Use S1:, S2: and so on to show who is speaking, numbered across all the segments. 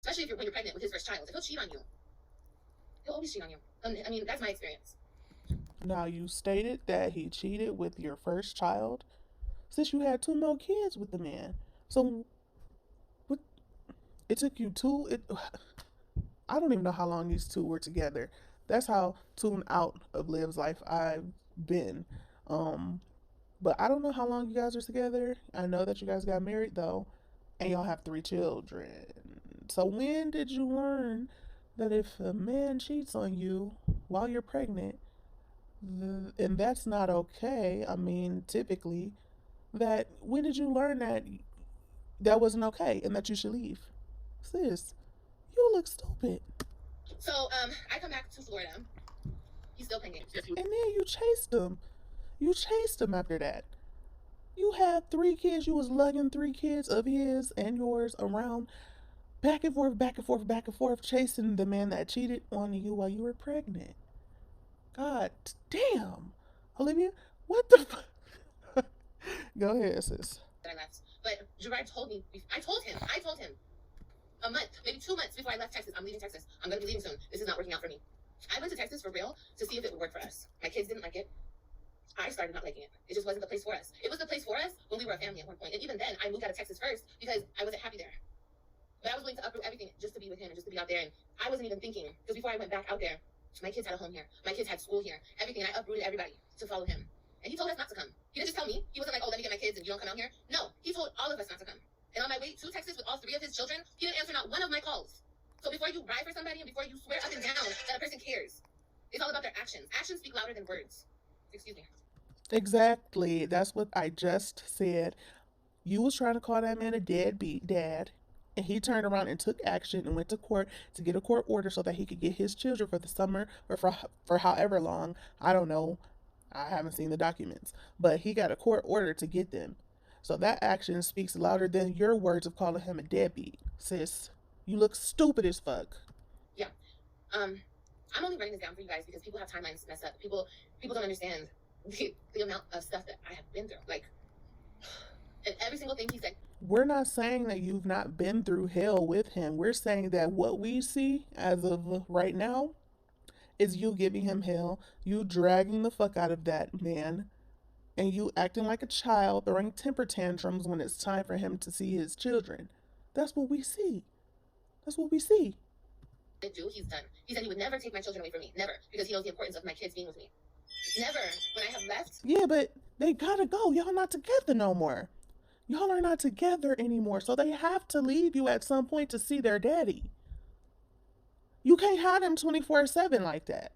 S1: Especially when you're pregnant with his first child. If he'll cheat on you, he'll always cheat on you. I mean, that's my experience.
S2: Now, you stated that he cheated with your first child since you had two more kids with the man. So, what? It took you two. I don't even know how long these two were together. That's how tuned out of Liv's life I've been. Um, but I don't know how long you guys are together. I know that you guys got married though, and y'all have three children. So when did you learn that if a man cheats on you while you're pregnant, and that's not okay? I mean, typically, that when did you learn that that wasn't okay and that you should leave? Sis, you look stupid.
S1: So, I come back to Florida. He's still playing games.
S2: And then you chased him. You chased him after that. You had three kids. You was lugging three kids of his and yours around, back and forth, back and forth, back and forth, chasing the man that cheated on you while you were pregnant. God damn. Olivia, what the fuck? Go ahead, sis.
S1: That I left. But Gerard told me, I told him a month, maybe 2 months before I left Texas, I'm leaving Texas. I'm going to be leaving soon. This is not working out for me. I went to Texas for real to see if it would work for us. My kids didn't like it. I started not liking it. It just wasn't the place for us. It was the place for us when we were a family at one point. And even then, I moved out of Texas first because I wasn't happy there. But I was willing to uproot everything just to be with him and just to be out there. And I wasn't even thinking, because before I went back out there, my kids had a home here. My kids had school here. Everything. And I uprooted everybody to follow him. And he told us not to come. He didn't just tell me. He wasn't like, oh, let me get my kids and you don't come out here. No, he told all of us not to come. And on my way to Texas with all three of his children, he didn't answer not one of my calls. So before you ride for somebody and before you swear up and down that a person cares, it's all about their actions. Actions speak louder than words. Excuse me.
S2: Exactly. That's what I just said. You was trying to call that man a deadbeat dad, and he turned around and took action and went to court to get a court order so that he could get his children for the summer or for however long. I don't know. I haven't seen the documents, but he got a court order to get them. So that action speaks louder than your words of calling him a deadbeat, sis. You look stupid as fuck.
S1: Yeah. I'm only writing this down for you guys because people have timelines messed up. People don't understand the amount of stuff that I have been through. Like, and every single thing he said.
S2: We're not saying that you've not been through hell with him. We're saying that what we see as of right now is you giving him hell, you dragging the fuck out of that man, and you acting like a child, throwing temper tantrums when it's time for him to see his children. That's what we see. That's what we see.
S1: He's done. He said he would never take my children away from me. Never. Because he knows the importance of my kids being with me. Never. When I have left.
S2: Yeah, but they gotta go. Y'all not together no more. Y'all are not together anymore. So they have to leave you at some point to see their daddy. You can't have them 24/7 like that.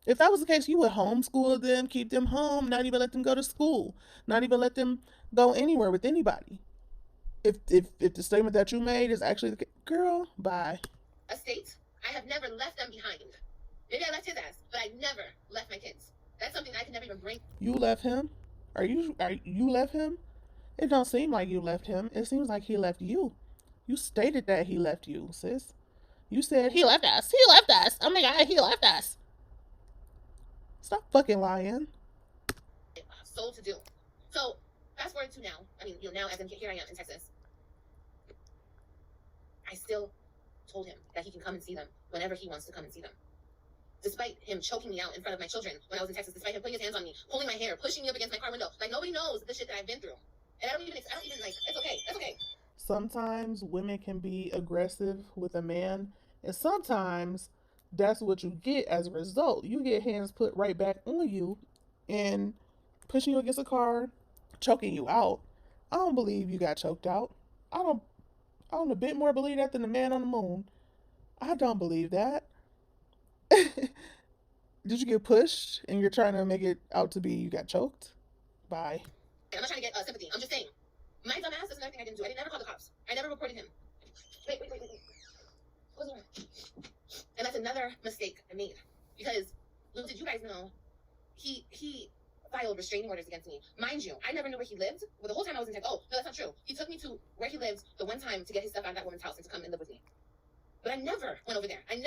S2: If that was the case, you would homeschool them, keep them home, not even let them go to school, not even let them go anywhere with anybody. If the statement that you made is actually the case, girl, bye.
S1: A state, I have never left them behind. Maybe I left his ass, but I never left my kids. That's something I can never even bring.
S2: You left him? Are you left him? It don't seem like you left him. It seems like he left you. You stated that he left you, sis. You said he left us. He left us. Oh my god, he left us. Stop fucking lying.
S1: Soul to do. So fast forward to now. I mean, now as in here I am in Texas. I still told him that he can come and see them whenever he wants to come and see them. Despite him choking me out in front of my children when I was in Texas, despite him putting his hands on me, pulling my hair, pushing me up against my car window, like nobody knows the shit that I've been through. And I don't even like, it's okay, that's okay.
S2: Sometimes women can be aggressive with a man, and sometimes that's what you get as a result. You get hands put right back on you and pushing you against a car, choking you out. I don't believe you got choked out. I don't a bit more believe that than the man on the moon. I don't believe that. Did you get pushed and you're trying to make it out to be you got choked? Bye.
S1: And I'm not trying to get sympathy. I'm just saying, my dumb ass is another thing I didn't do. I didn't never call the cops. I never reported him. Wait. Close the door. And that's another mistake I made. Because, little did you guys know, he filed restraining orders against me. Mind you, I never knew where he lived. Well, the whole time I was in Texas. Oh, no, that's not true. He took me to where he lived the one time to get his stuff out of that woman's house and to come and live with me. But I never went over there. I didn't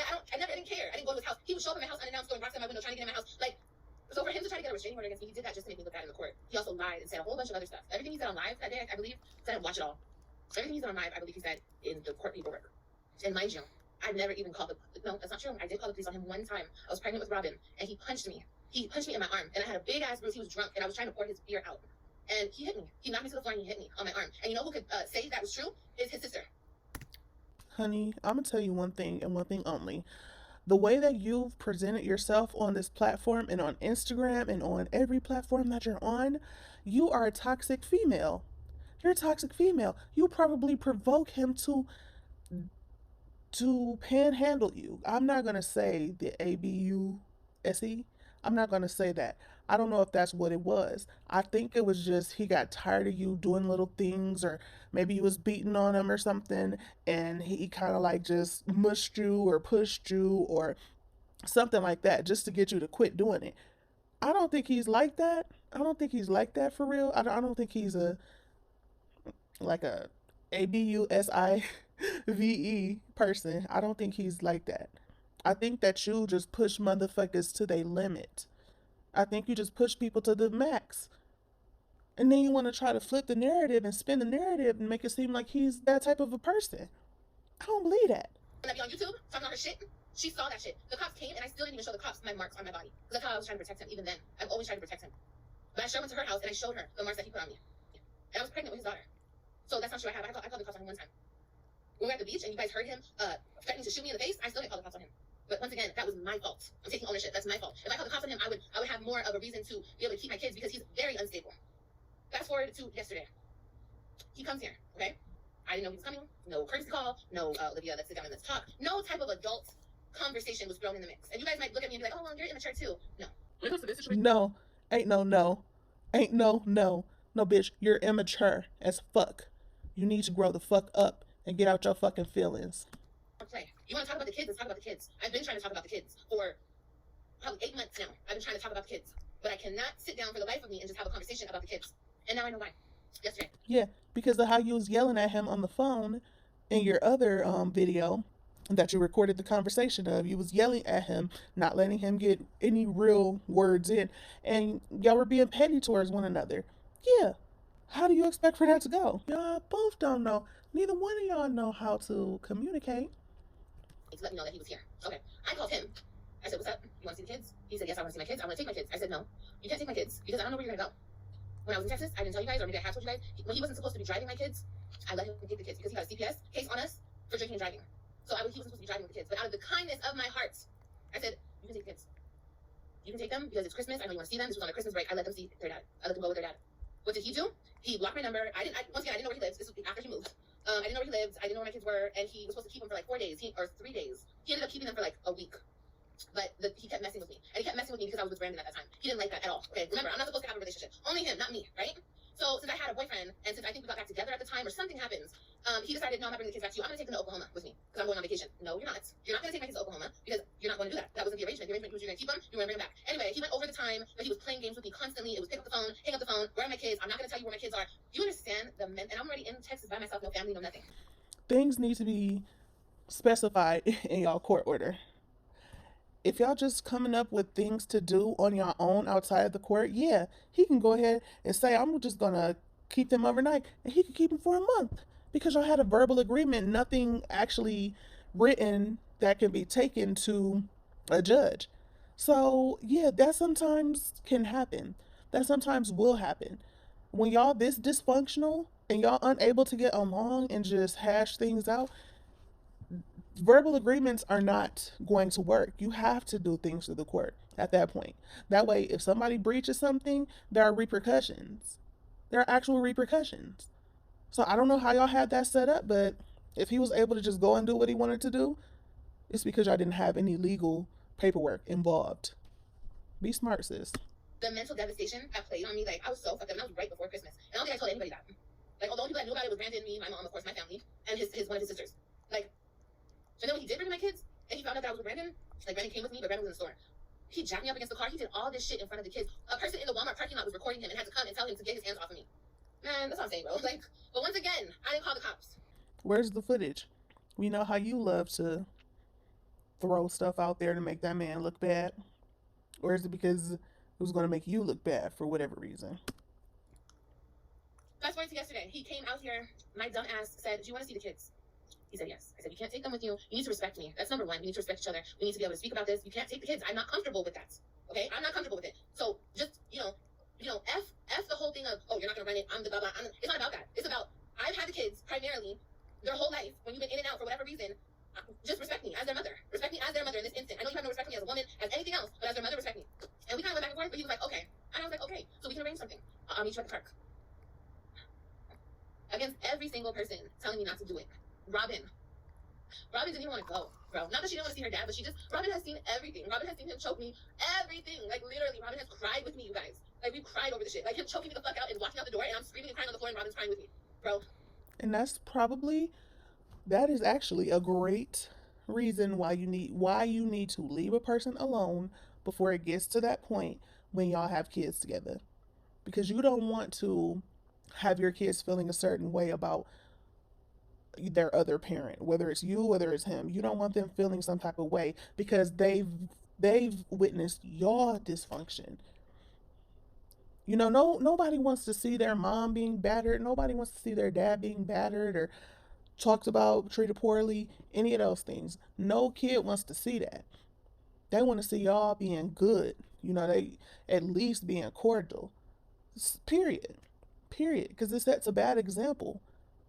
S1: care. I didn't go to his house. He would show up at my house unannounced, throwing rocks at my window, trying to get in my house. Like, so for him to try to get a restraining order against me, he did that just to make me look bad in the court. He also lied and said a whole bunch of other stuff. Everything he said on live that day, I believe, said I'd watch it all. So everything he said on live, I believe he said in the court paperwork. And mind you, I've never even called the, no, that's not true. I did call the police on him one time. I was pregnant with Robin, and he punched me. He punched me in my arm, and I had a big ass bruise. He was drunk, and I was trying to pour his beer out. And he hit me. He knocked me to the floor, and he hit me on my arm. And you know who could say that was true? Is his sister.
S2: Honey, I'm going to tell you one thing and one thing only. The way that you've presented yourself on this platform and on Instagram and on every platform that you're on, you are a toxic female. You're a toxic female. You probably provoke him to panhandle you. I'm not gonna say the ABUSE. I'm not gonna say that. I don't know if that's what it was. I think it was just he got tired of you doing little things, or maybe you was beating on him or something, and he kind of like just mushed you or pushed you or something like that, just to get you to quit doing it. I don't think he's like that. I don't think he's like that for real. I don't think he's a like a ABUSIVE person. I don't think he's like that. I think that you just push motherfuckers to their limit. I think you just push people to the max. And then you want to try to flip the narrative and spin the narrative and make it seem like he's that type of a person. I don't believe that.
S1: When I be on YouTube talking about her shit, she saw that shit. The cops came, and I still didn't even show the cops my marks on my body. Because that's how I was trying to protect him, even then. I've always tried to protect him. But I showed him to her house, and I showed her the marks that he put on me. And I was pregnant with his daughter. So that's not true. I called the cops on him one time. When we were at the beach, and you guys heard him threatening to shoot me in the face, I still didn't call the cops on him. But once again, that was my fault. I'm taking ownership. That's my fault. If I called the cops on him, I would have more of a reason to be able to keep my kids, because he's very unstable. Fast forward to yesterday. He comes here, okay? I didn't know he was coming. No courtesy call. No, Olivia, let's sit down and let's talk. No type of adult conversation was thrown in the mix. And you guys might look at me and be like, oh, well, you're immature too. No. When it comes to this situation,
S2: No. Ain't no. Ain't no. No, bitch. You're immature as fuck. You need to grow the fuck up and get out your fucking feelings.
S1: Okay. You want to talk about the kids? Let's talk about the kids. I've been trying to talk about the kids for probably 8 months now. I've been trying to talk about the kids. But I cannot sit down for the life of me and just have a conversation about the kids. And now I know why. Yesterday.
S2: Yeah, because of how you was yelling at him on the phone in your other video that you recorded the conversation of. You was yelling at him, not letting him get any real words in, and y'all were being petty towards one another. Yeah. How do you expect for that to go? Y'all both don't know. Neither one of y'all know how to communicate.
S1: To let me know that he was here. Okay. I called him. I said, what's up? You want to see the kids? He said, yes, I want to see my kids. I want to take my kids. I said, no, you can't take my kids because I don't know where you're going to go. When I was in Texas, I didn't tell you guys, or maybe I have told you guys, when he wasn't supposed to be driving my kids, I let him take the kids because he got a CPS case on us for drinking and driving. So he wasn't supposed to be driving with the kids. But out of the kindness of my heart, I said, you can take the kids. You can take them because it's Christmas. I know you want to see them. This was on a Christmas break. I let them see their dad. I let them go with their dad. What did he do? He blocked my number. Once again, I didn't know where he lives. This was after he moved. I didn't know where he lived. I didn't know where my kids were. And he was supposed to keep them for like 4 days, or 3 days. He ended up keeping them for like a week. But he kept messing with me. And he kept messing with me because I was with Brandon at that time. He didn't like that at all. Okay, remember, I'm not supposed to have a relationship. Only him, not me, right? So since I had a boyfriend, and since I think we got back together at the time, or something happens, he decided, no, I'm not bringing the kids back to you. I'm going to take them to Oklahoma with me because I'm going on vacation. No, you're not. You're not going to take my kids to Oklahoma because you're not going to do that. That wasn't the arrangement. The arrangement was you're going to keep them, you were going to bring them back. Anyway, he went over the time, but he was playing games with me constantly. It was pick up the phone, hang up the phone. Where are my kids? I'm not going to tell you where my kids are. Do you understand the men? And I'm already in Texas by myself, no family, no nothing.
S2: Things need to be specified in y'all court order. If y'all just coming up with things to do on your own outside of the court, yeah, he can go ahead and say, I'm just going to keep them overnight, and he could keep them for a month because y'all had a verbal agreement, nothing actually written that can be taken to a judge. So yeah, that sometimes can happen. That sometimes will happen. When y'all this dysfunctional and y'all unable to get along and just hash things out, verbal agreements are not going to work. You have to do things through the court at that point. That way, if somebody breaches something, there are repercussions. There are actual repercussions. So I don't know how y'all had that set up, but if he was able to just go and do what he wanted to do, it's because y'all didn't have any legal paperwork involved. Be smart, sis.
S1: The mental devastation that played on me, like, I was so fucked up, and that was right before Christmas. And I don't think I told anybody that. Like, although people that knew about it was Brandon, me, my mom, of course, my family, and one of his sisters. Like, so then when he did bring my kids, and he found out that I was with Brandon, like, Brandon came with me, but Brandon was in the store. He jacked me up against the car. He did all this shit in front of the kids. A person in the Walmart parking lot was recording him and had to come and tell him to get his hands off of me. Man, that's what I'm saying, bro. Like, but once again, I didn't call the cops.
S2: Where's the footage? We know how you love to throw stuff out there to make that man look bad. Or is it because it was going to make you look bad for whatever reason?
S1: Fast forward to yesterday. He came out here. My dumb ass said, do you want to see the kids? He said yes. I said, you can't take them with you. You need to respect me. That's number one. We need to respect each other. We need to be able to speak about this. You can't take the kids. I'm not comfortable with that. Okay? I'm not comfortable with it. So just, F the whole thing of, oh, you're not going to run it. I'm the blah, blah. It's not about that. It's about, I've had the kids primarily their whole life. When you've been in and out for whatever reason, just respect me as their mother. Respect me as their mother in this instant. I know you have no respect for me as a woman, as anything else, but as their mother, respect me. And we kind of went back and forth, but he was like, okay. And I was like, okay, so we can arrange something. I'll meet you at the park. Against every single person telling me not to do it. Robin didn't even want to go, bro. Not that she didn't want to see her dad, but Robin has seen everything. Robin has seen him choke me. Everything. Like, literally, Robin has cried with me, you guys. Like, we've cried over the shit. Like, him choking me the fuck out and walking out the door, and I'm screaming and crying on the floor, and Robin's crying with me. Bro.
S2: And that is actually a great reason why you need to leave a person alone before it gets to that point when y'all have kids together. Because you don't want to have your kids feeling a certain way about their other parent, whether it's you, whether it's him. You don't want them feeling some type of way because they've witnessed your dysfunction. Nobody wants to see their mom being battered. Nobody wants to see their dad being battered or talked about, treated poorly, any of those things. No kid wants to see that. They want to see y'all being good. They at least being cordial. Period. Because that's a bad example.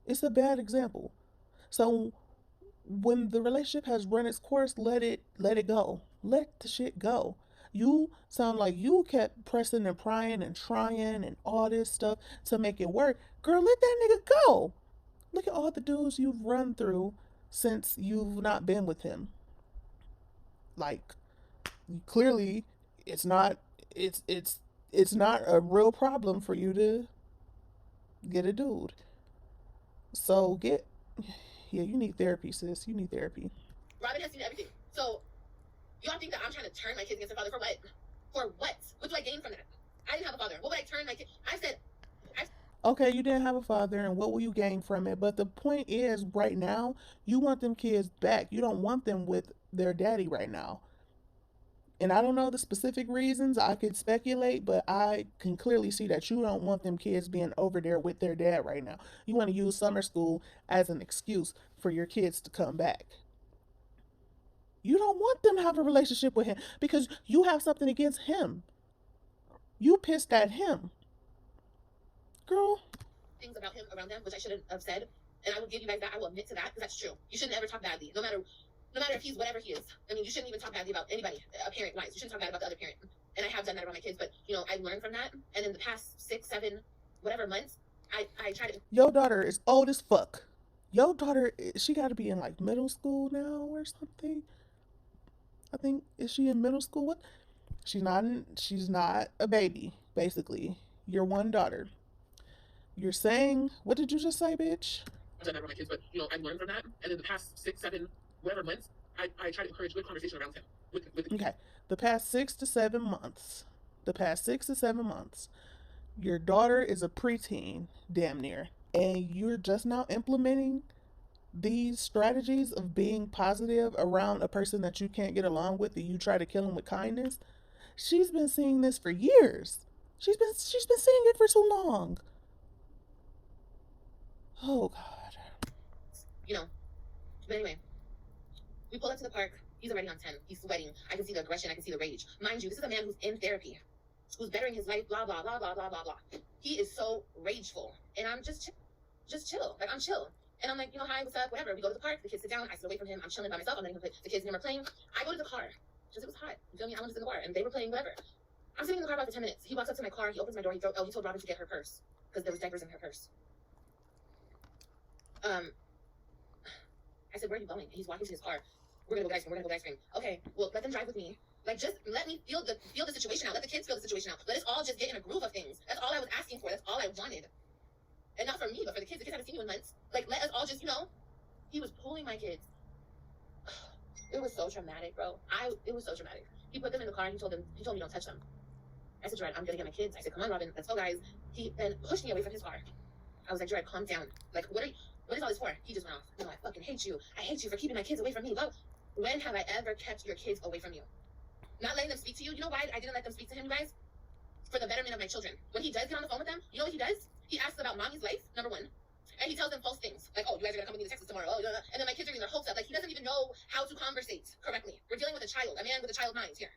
S2: It's a bad example. So when the relationship has run its course, let it go. Let the shit go. You sound like you kept pressing and prying and trying and all this stuff to make it work. Girl, let that nigga go. Look at all the dudes you've run through since you've not been with him. Like, clearly it's not a real problem for you to get a dude. So you need therapy, sis. You need therapy.
S1: Robin has seen everything. So y'all think that I'm trying to turn my kids against their father for what? For what? What do I gain from that? I didn't have a father. What would I turn my kid?
S2: Okay, you didn't have a father, and what will you gain from it? But the point is, right now, you want them kids back. You don't want them with their daddy right now. And I don't know the specific reasons. I could speculate, but I can clearly see that you don't want them kids being over there with their dad right now. You want to use summer school as an excuse for your kids to come back. You don't want them to have a relationship with him because you have something against him. You pissed at him. Girl.
S1: Things about him around them, which I shouldn't have said. And I will give you guys that. I will admit to that because that's true. You shouldn't ever talk badly. No matter if he's whatever he is. I mean, you shouldn't even talk badly about anybody, a parent wise. You shouldn't talk bad about the other parent. And I have done that around my kids, but I learned from that. And in the past 6, 7, whatever months, I try to.
S2: Your daughter is old as fuck. Your daughter, she got to be in like middle school now or something. I think, is she in middle school? What? She's not a baby, basically. Your one daughter. You're saying, what did you just say, bitch?
S1: I've done that around my kids, but I learned from that. And in the past 6, 7, whatever months, I try to encourage good conversation around him. With
S2: okay. The past 6 to 7 months, your daughter is a preteen, damn near. And you're just now implementing these strategies of being positive around a person that you can't get along with and you try to kill him with kindness. She's been seeing this for years. She's been seeing it for so long. Oh, God.
S1: But anyway, we pull up to the park. He's already on 10. He's sweating. I can see the aggression. I can see the rage. Mind you, this is a man who's in therapy, who's bettering his life, blah, blah, blah, blah, blah, blah, blah. He is so rageful. And I'm just chill. Like, I'm chill. And I'm like, hi, what's up, whatever. We go to the park. The kids sit down. I sit away from him. I'm chilling by myself. I'm letting him play. The kids and him are playing. I go to the car. Because it was hot. You feel me? I was just in the car. And they were playing whatever. I'm sitting in the car about for 10 minutes. He walks up to my car. He opens my door. He told Robin to get her purse. Because there was diapers in her purse. I said, where are you going? And he's walking to his car. We're gonna go get ice cream. Okay, well, let them drive with me. Like, just let me feel the situation out. Let the kids feel the situation out. Let us all just get in a groove of things. That's all I was asking for. That's all I wanted. And not for me, but for the kids. The kids haven't seen you in months. Like, let us all just, he was pulling my kids. It was so traumatic, bro. It was so traumatic. He put them in the car and he told me don't touch them. I said, Gerard, I'm gonna get my kids. I said, come on, Robin, let's go, guys. He then pushed me away from his car. I was like, Gerard, calm down. Like, what is all this for? He just went off. No, I fucking hate you. I hate you for keeping my kids away from me. Well, when have I ever kept your kids away from you? Not letting them speak to you. You know why I didn't let them speak to him, you guys? For the betterment of my children. When he does get on the phone with them, you know what he does? He asks about mommy's life, number one. And he tells them false things. Like, oh, you guys are going to come with me to Texas tomorrow. Oh, and then my kids are getting their hopes up. Like, he doesn't even know how to conversate correctly. We're dealing with a child, a man with a child mind here.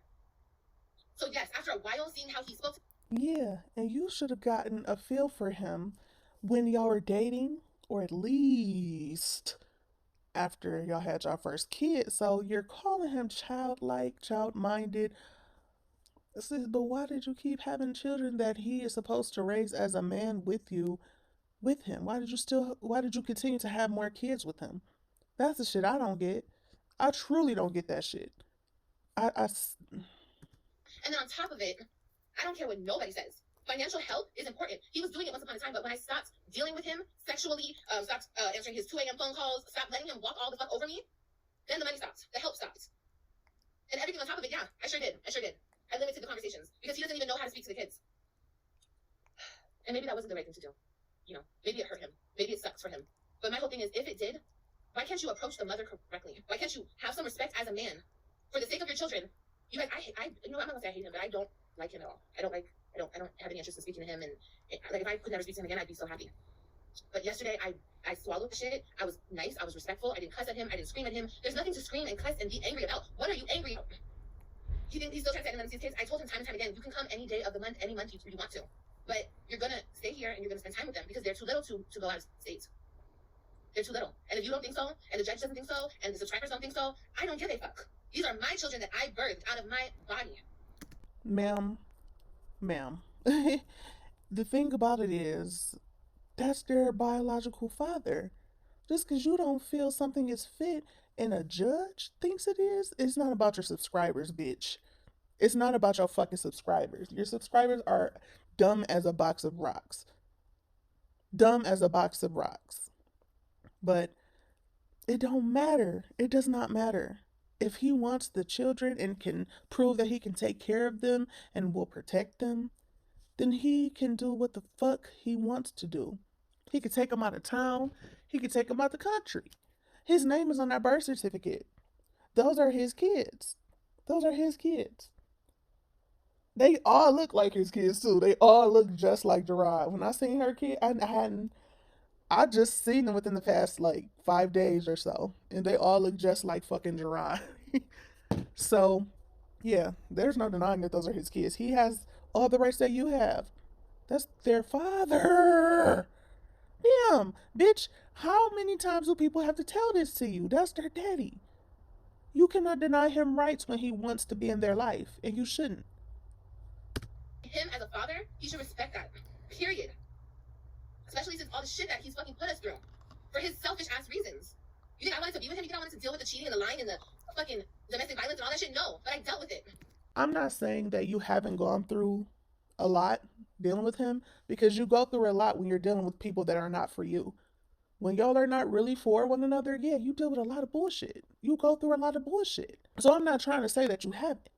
S1: So, yes, after a while, seeing how he spoke to...
S2: Yeah, and you should have gotten a feel for him when y'all were dating, or at least after y'all had your first kid. So you're calling him childlike, child-minded. But why did you keep having children that he is supposed to raise as a man with you, with him? Why did you continue to have more kids with him? That's the shit I don't get. I truly don't get that shit. I
S1: And then on top of it, I don't care what nobody says. Financial help is important. He was doing it once upon a time, but when I stopped dealing with him sexually, stopped answering his 2 a.m. phone calls, stopped letting him walk all the fuck over me, then the money stopped. The help stopped. And everything on top of it, yeah, I sure did. I limited the conversations because he doesn't even know how to speak to the kids. And maybe that wasn't the right thing to do. You know, maybe it hurt him. Maybe it sucks for him. But my whole thing is, if it did, why can't you approach the mother correctly? Why can't you have some respect as a man for the sake of your children? You guys, I'm not gonna say I hate him, but I don't like him at all. I don't have any interest in speaking to him. And like, if I could never speak to him again, I'd be so happy. But yesterday, I swallowed the shit. I was nice. I was respectful. I didn't cuss at him. I didn't scream at him. There's nothing to scream and cuss and be angry about. What are you angry about? He's still trying to send his kids. I told him time and time again, you can come any day of the month, any month you want to. But you're going to stay here and you're going to spend time with them because they're too little to go out of state. They're too little. And if you don't think so, and the judge doesn't think so, and the subscribers don't think so, I don't give a fuck. These are my children that I birthed out of my body.
S2: Ma'am. The thing about it is, that's their biological father. Just because you don't feel something is fit and a judge thinks it is, it's not about your subscribers, bitch. It's not about your fucking subscribers. Your subscribers are dumb as a box of rocks. Dumb as a box of rocks. But it don't matter. It does not matter. If he wants the children and can prove that he can take care of them and will protect them, then he can do what the fuck he wants to do. He could take them out of town. He could take them out the country. His name is on that birth certificate. Those are his kids. They all look like his kids too. They all look just like Gerard. When I seen her kid, I just seen them within the past like 5 days or so, and they all look just like fucking Gerard. So, yeah, there's no denying that those are his kids. He has all the rights that you have. That's their father. Damn, bitch, how many times do people have to tell this to you? That's their daddy. You cannot deny him rights when he wants to be in their life, and you shouldn't.
S1: Him as a father, he should respect that. Period. Especially since all the shit that he's fucking put us through. For his selfish ass reasons. You think I wanted to be with him? You think I wanted to deal with the cheating and the lying and the fucking domestic violence and all that shit? No, but I dealt with it.
S2: I'm not saying that you haven't gone through a lot dealing with him, because you go through a lot when you're dealing with people that are not for you. When y'all are not really for one another, yeah, you deal with a lot of bullshit. You go through a lot of bullshit. So I'm not trying to say that you haven't.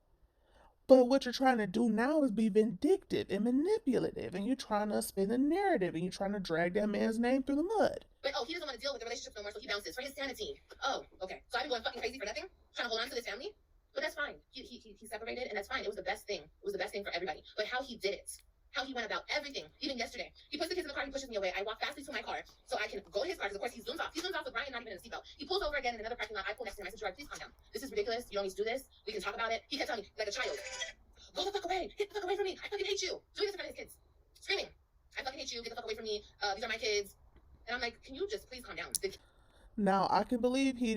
S2: But what you're trying to do now is be vindictive and manipulative, and you're trying to spin a narrative, and you're trying to drag that man's name through the mud.
S1: But he doesn't want to deal with the relationship no more, so he bounces for his sanity. Oh, okay. So I've been going fucking crazy for nothing, trying to hold on to this family. But that's fine. He separated, and that's fine. It was the best thing. It was the best thing for everybody. But how he did it, how he went about everything, even yesterday. He puts the kids in the car, he pushes me away. I walk fastly to my car so I can go to his car, because of course he zooms off. He zooms off with Brian not even in a seatbelt. He pulls over again in another parking lot. I pull next to him. I said, Gerard, please calm down. This is ridiculous. You don't need to do this. We can talk about it. He kept telling me, like a child, go the fuck away. Get the fuck away from me. I fucking hate you. Doing this in front of his kids. Screaming. I fucking hate you. Get the fuck away from me. These are my kids. And I'm like, can you just please calm down?
S2: Now, I can believe he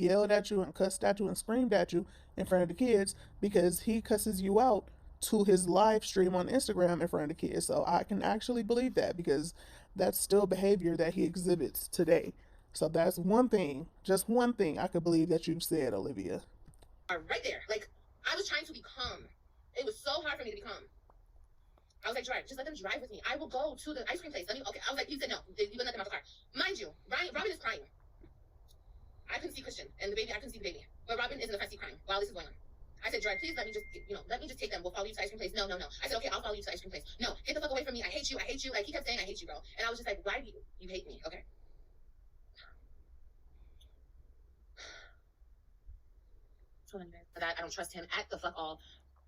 S2: yelled at you and cussed at you and screamed at you in front of the kids, because he cusses you out to his live stream on Instagram in front of the kids. So I can actually believe that, because that's still behavior that he exhibits today. So that's one thing, just one thing I could believe that you've said, Olivia.
S1: Right there. Like, I was trying to be calm. It was so hard for me to be calm. I was like, Gerard, just let them drive with me. I will go to the ice cream place. Okay. I was like, he said no. You wouldn't let them out the car. Mind you, Robin is crying. I couldn't see Christian and the baby. I couldn't see the baby. But Robin is in the front seat crying while this is going on. I said, Gerard, please let me just take them. We'll follow you to the ice cream place. No. I said, okay, I'll follow you to the ice cream place. No, get the fuck away from me. I hate you. Like, he kept saying, I hate you, bro. And I was just like, why do you hate me? Okay. For that, I don't trust him at the fuck all.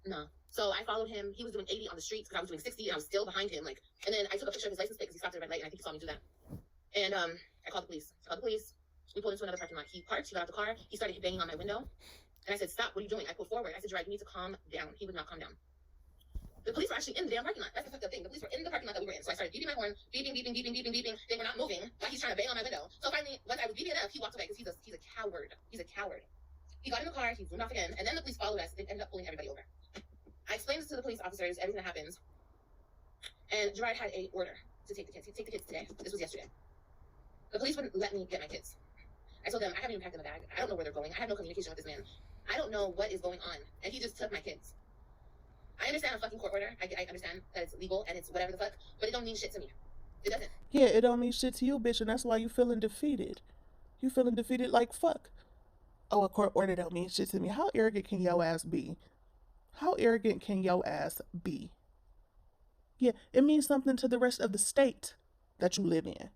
S1: No. So I followed him. He was doing 80 on the streets because I was doing 60 and I was still behind him. Like, and then I took a picture of his license plate because he stopped at a red light, and I think he saw me do that. And I called the police. We pulled into another parking lot. He parked. He got out the car. He started banging on my window. And I said, "Stop! What are you doing?" I pulled forward. I said, "Gerard, you need to calm down." He would not calm down. The police were actually in the damn parking lot. That's the fucked up thing. The police were in the parking lot that we were in. So I started beeping my horn, beeping. They were not moving. While he's trying to bang on my window. So finally, once I was beeping enough, he walked away because he's a coward. He's a coward. He got in the car. He zoomed off again, and then the police followed us. They ended up pulling everybody over. I explained this to the police officers, everything that happened, and Gerard had a order to take the kids. He'd take the kids today. This was yesterday. The police wouldn't let me get my kids. I told them I haven't even packed them a bag. I don't know where they're going. I have no communication with this man. I don't know what is going on, and he just took my kids. I understand a fucking court order. I understand that it's legal and it's whatever the fuck, but it don't mean shit to me. It doesn't.
S2: Yeah, it don't mean shit to you, bitch, and that's why you feeling defeated. You feeling defeated like fuck. Oh, a court order don't mean shit to me. How arrogant can your ass be? How arrogant can your ass be? Yeah, it means something to the rest of the state that you live in.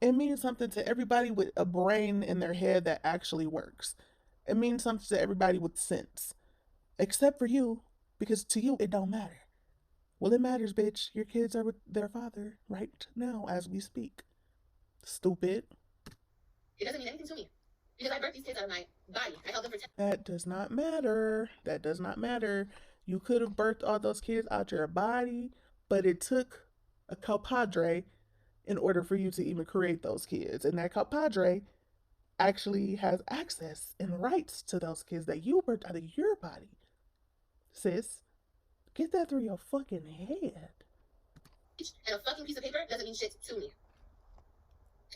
S2: It means something to everybody with a brain in their head that actually works. It means something to everybody with sense. Except for you, because to you, it don't matter. Well, it matters, bitch. Your kids are with their father right now as we speak. Stupid.
S1: It doesn't mean anything to me. Because I birthed these kids out of my body. I held them for 10.
S2: That does not matter. That does not matter. You could have birthed all those kids out your body, but it took a compadre in order for you to even create those kids. And that compadre actually has access and rights to those kids that you birthed out of your body. Sis, get that through your fucking head.
S1: And a fucking piece of paper doesn't mean shit to me.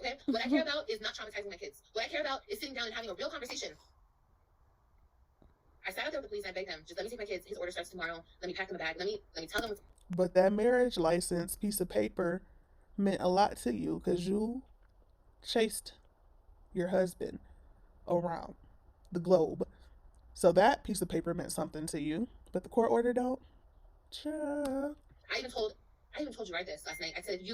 S1: Okay? What I care about is not traumatizing my kids. What I care about is sitting down and having a real conversation. I sat out there with the police and I begged them, just let me take my kids. His order starts tomorrow. Let me pack them a bag. Let me tell them.
S2: But that marriage license piece of paper meant a lot to you because you chased your husband around the globe. So that piece of paper meant something to you, but the court order don't.
S1: I even told Gerard this last night. I said, if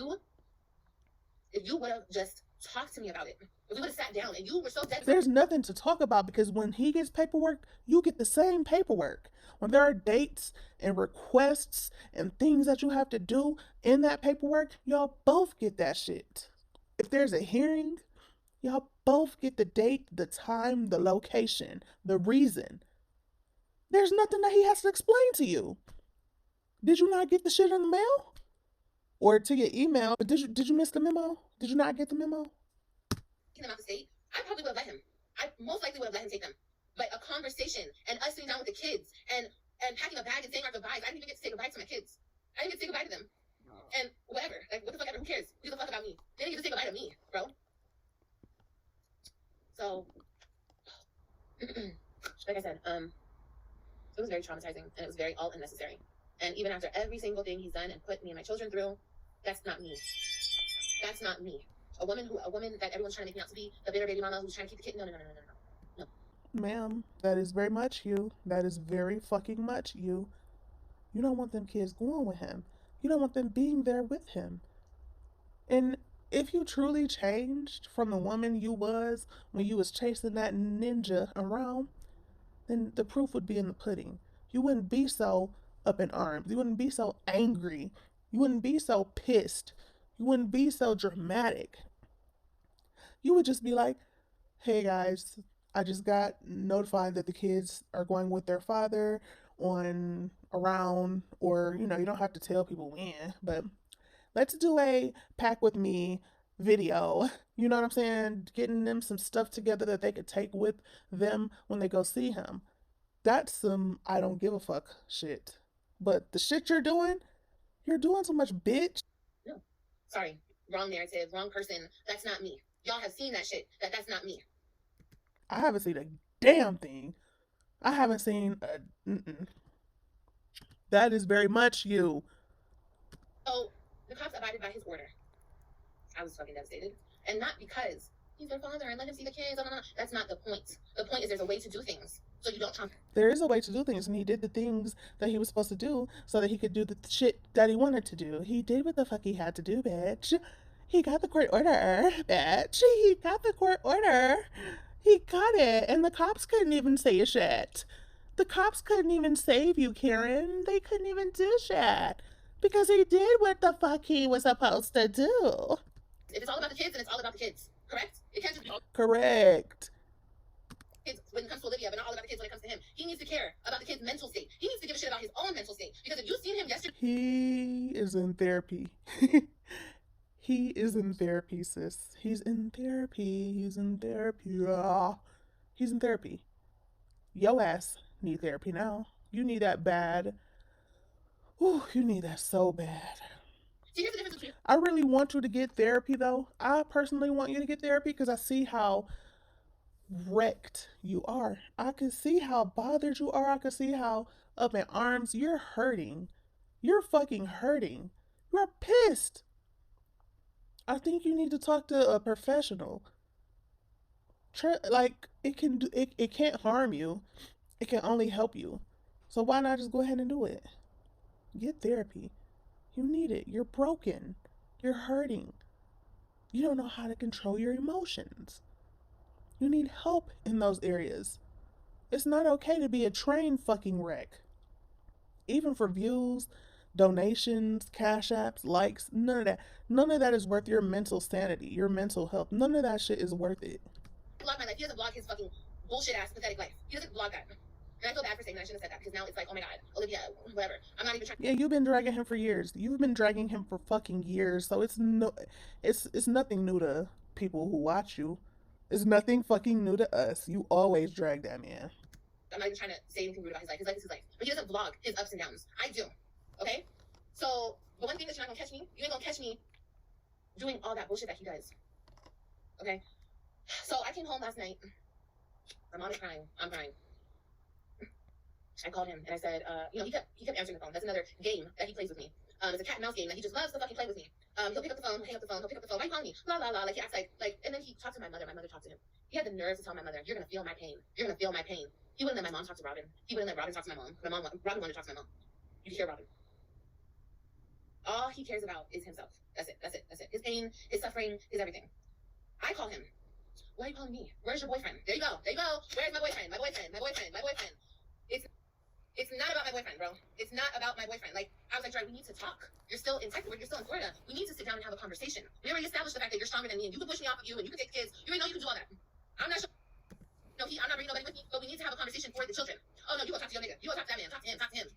S1: you would have just talked to me about it, if we would have sat down and you were so dead.
S2: There's nothing to talk about because when he gets paperwork, you get the same paperwork. When there are dates and requests and things that you have to do in that paperwork, y'all both get that shit. If there's a hearing, y'all both get the date, the time, the location, the reason. There's nothing that he has to explain to you. Did you not get the shit in the mail? Or to your email? But did you miss the memo? Did you not get the memo?
S1: Taking them out the state, I probably would have let him. I most likely would have let him take them. But a conversation and us sitting down with the kids and packing a bag and saying our goodbyes. I didn't even get to say goodbye to my kids. I didn't get to say goodbye to them. And whatever. Like, what the fuck ever? Who cares? Who the fuck about me? They didn't get to say goodbye to me, bro. So, like I said, it was very traumatizing and it was very all unnecessary. And even after every single thing he's done and put me and my children through, that's not me. That's not me. A woman that everyone's trying to make me out to be, the bitter baby mama who's trying to keep the kid. No.
S2: Ma'am, that is very much you. That is very fucking much you. You don't want them kids going with him. You don't want them being there with him. And if you truly changed from the woman you was when you was chasing that ninja around, then the proof would be in the pudding. You wouldn't be so up in arms. You wouldn't be so angry. You wouldn't be so pissed. You wouldn't be so dramatic. You would just be like, hey guys, I just got notified that the kids are going with their father on around, or, you don't have to tell people when, but let's do a pack with me video. You know what I'm saying? Getting them some stuff together that they could take with them when they go see him. That's some I don't give a fuck shit. But the shit you're doing so much, bitch.
S1: No. Sorry. Wrong narrative, wrong person. That's not me. Y'all have seen that shit. That's not me.
S2: I haven't seen a damn thing. I haven't seen a... That is very much you.
S1: So, the cops abided by his order. I was fucking devastated. And not because he's their father and let him see the kids. That's not the point. The point is there's a way to do things. So you don't trump.
S2: There is a way to do things, and he did the things that he was supposed to do so that he could do the shit that he wanted to do. He did what the fuck he had to do, bitch. He got the court order, bitch. He got the court order. He got it, and the cops couldn't even say a shit. The cops couldn't even save you, Karen. They couldn't even do shit because he did what the fuck he was supposed to do.
S1: If it's all about the kids, then it's all about the kids. Correct? It can't just be all
S2: Correct.
S1: kids when it comes to Olivia, but not all about the kids when it comes to him. He needs to care about the kid's mental state. He needs to give a shit about his own mental state. Because if you've seen him yesterday,
S2: He is in therapy. He is in therapy, sis. He's in therapy. He's in therapy. Ah. He's in therapy. Yo ass need therapy now. You need that bad. Ooh, you need that so bad.
S1: see, here's the difference between
S2: I really want you to get therapy though. I personally want you to get therapy because I see how wrecked you are. I can see how bothered you are. I can see how up in arms. You're hurting. You're fucking hurting. You're pissed. I think you need to talk to a professional. Like it can do it can't harm you. It can only help you. So why not just go ahead and do it? Get therapy. You need it. You're broken. You're hurting. You don't know how to control your emotions. You need help in those areas. It's not okay to be a train fucking wreck. Even for views, donations, cash apps, likes, none of that. None of that is worth your mental sanity, your mental health. None of that shit is worth it.
S1: blog my life. He doesn't blog his fucking bullshit ass pathetic life. He doesn't blog that. And I feel bad for saying that. I shouldn't have said that because now it's like, oh my god, Olivia, whatever. I'm not even trying.
S2: Yeah, you've been dragging him for years. You've been dragging him for fucking years. So it's nothing new to people who watch you. It's nothing fucking new to us. You always drag that man.
S1: I'm not even trying to say anything rude about his life. His life is his life. But he doesn't vlog his ups and downs. I do. Okay? So, the one thing that you're not gonna catch me, you ain't gonna catch me doing all that bullshit that he does. Okay? So, I came home last night. My mom is crying. I'm crying. I called him and I said, he kept answering the phone. That's another game that he plays with me. It's a cat and mouse game that he just loves to fucking play with me. He'll pick up the phone, hang up the phone, he'll pick up the phone, why are you calling me? La la la, like he acts like, and then he talked to my mother talked to him. He had the nerve to tell my mother, you're gonna feel my pain. You're gonna feel my pain. He wouldn't let my mom talk to Robin. He wouldn't let Robin talk to my mom. Robin wanted to talk to my mom. You can hear Robin. All he cares about is himself. That's it. His pain, his suffering, his everything. I call him. Why are you calling me? Where's your boyfriend? There you go. Where's my boyfriend? My boyfriend. It's not about my boyfriend, bro. It's not about my boyfriend. Like, I was like, Dry, we need to talk. You're still in Texas. You're still in Florida. We need to sit down and have a conversation. We already established the fact that you're stronger than me and you can push me off of you and you can take kids. You already know you can do all that. I'm not sure. No, I'm not bringing nobody with me, but we need to have a conversation for the children. Oh, no, you go talk to your nigga. You go talk to that man. Talk to him.